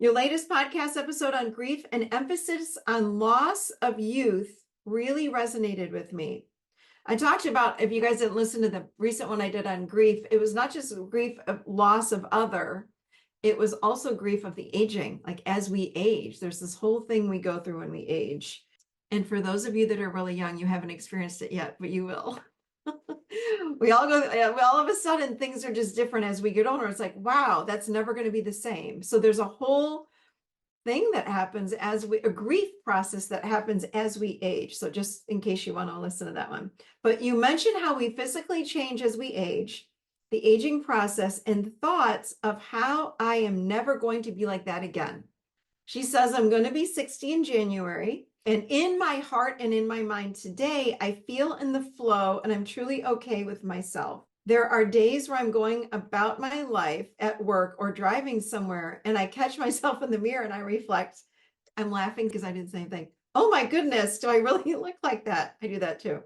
Your latest podcast episode on grief and emphasis on loss of youth really resonated with me. I talked about, if you guys didn't listen to the recent one I did on grief, it was not just grief of loss of other, it was also grief of the aging. Like as we age, there's this whole thing we go through when we age. And for those of you that are really young, you haven't experienced it yet, but you will. We all of a sudden things are just different as we get older. It's like, wow, that's never going to be the same. So there's a whole thing that happens a grief process that happens as we age. So just in case you want to listen to that one. But you mentioned how we physically change as we age, the aging process, and thoughts of how I am never going to be like that again. She says, I'm going to be 60 in January. And in my heart and in my mind today, I feel in the flow and I'm truly okay with myself. There are days where I'm going about my life at work or driving somewhere and I catch myself in the mirror and I reflect. I'm laughing because I didn't say anything. Oh my goodness, do I really look like that? I do that too.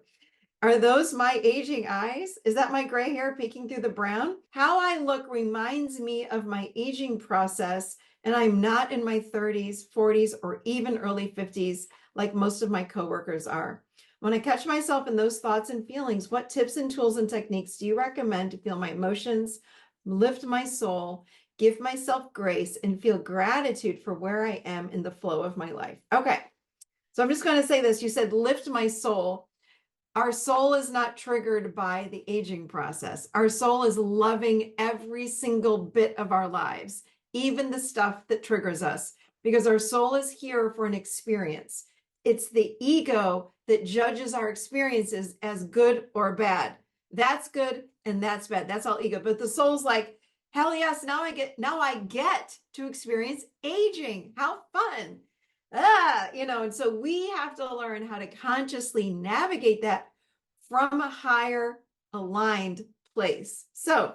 Are those my aging eyes? Is that my gray hair peeking through the brown? How I look reminds me of my aging process, and I'm not in my 30s, 40s, or even early 50s like most of my coworkers are. When I catch myself in those thoughts and feelings, what tips and tools and techniques do you recommend to feel my emotions, lift my soul, give myself grace, and feel gratitude for where I am in the flow of my life? Okay, so I'm just going to say this. You said lift my soul. Our soul is not triggered by the aging process. Our soul is loving every single bit of our lives, even the stuff that triggers us, because our soul is here for an experience. It's the ego that judges our experiences as good or bad. That's good and that's bad. That's all ego. But the soul's like, hell yes, now I get to experience aging. How fun. And so we have to learn how to consciously navigate that from a higher aligned place. So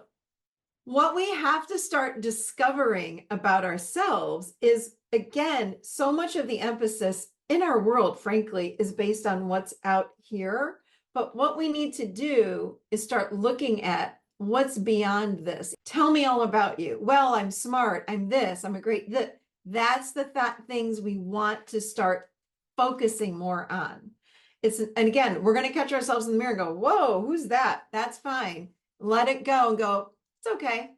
what we have to start discovering about ourselves is, again, so much of the emphasis in our world, frankly, is based on what's out here. But what we need to do is start looking at what's beyond this. Tell me all about you. Well, I'm smart. I'm this. I'm a great this. That's the things we want to start focusing more on. And again, we're going to catch ourselves in the mirror and go, whoa, who's that? That's fine. Let it go and go, it's okay.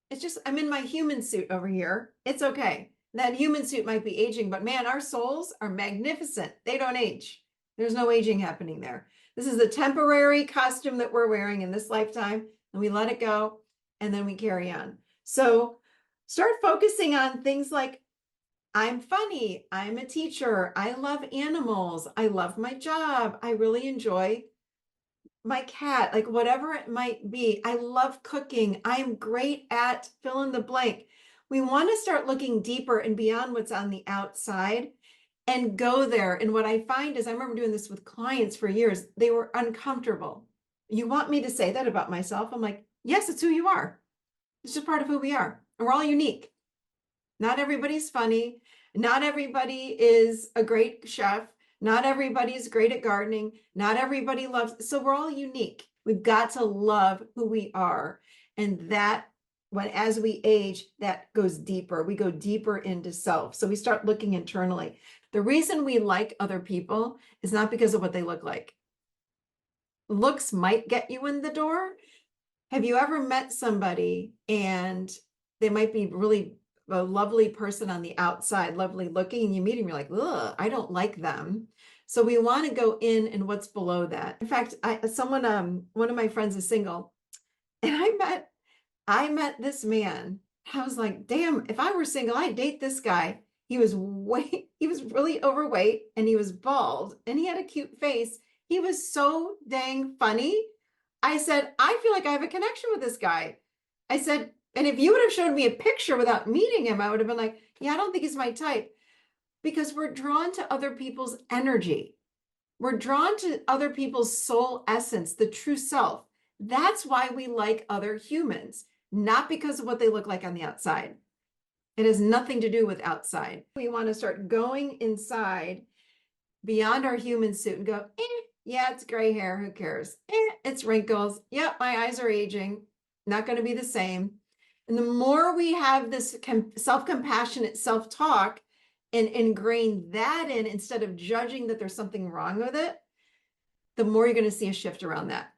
It's just, I'm in my human suit over here. It's okay. That human suit might be aging, but man, our souls are magnificent. They don't age. There's no aging happening there. This is a temporary costume that we're wearing in this lifetime, and we let it go, and then we carry on. So start focusing on things like, I'm funny, I'm a teacher, I love animals, I love my job, I really enjoy my cat, like whatever it might be. I love cooking, I'm great at fill in the blank. We want to start looking deeper and beyond what's on the outside and go there. And what I find is, I remember doing this with clients for years, they were uncomfortable. You want me to say that about myself? I'm like, yes, it's who you are. It's just part of who we are. And we're all unique. Not everybody's funny. Not everybody is a great chef. Not everybody's great at gardening. Not everybody loves. So we're all unique. We've got to love who we are. And that, as we age, that goes deeper. We go deeper into self. So we start looking internally. The reason we like other people is not because of what they look like. Looks might get you in the door. Have you ever met somebody and they might be really a lovely person on the outside, lovely looking, and you meet them, you're like, ugh, I don't like them. So we want to go in and what's below that. In fact, one of my friends is single, and I met this man. I was like, damn, if I were single, I'd date this guy. He was really overweight and he was bald and he had a cute face. He was so dang funny. I said, I feel like I have a connection with this guy. I said, and if you would have showed me a picture without meeting him, I would have been like, yeah, I don't think he's my type. Because we're drawn to other people's energy. We're drawn to other people's soul essence, the true self. That's why we like other humans, not because of what they look like on the outside. It has nothing to do with outside. We want to start going inside beyond our human suit and go, yeah, it's gray hair. Who cares? It's wrinkles. Yep, my eyes are aging. Not going to be the same. And the more we have this self-compassionate self-talk and ingrain that in instead of judging that there's something wrong with it, the more you're going to see a shift around that.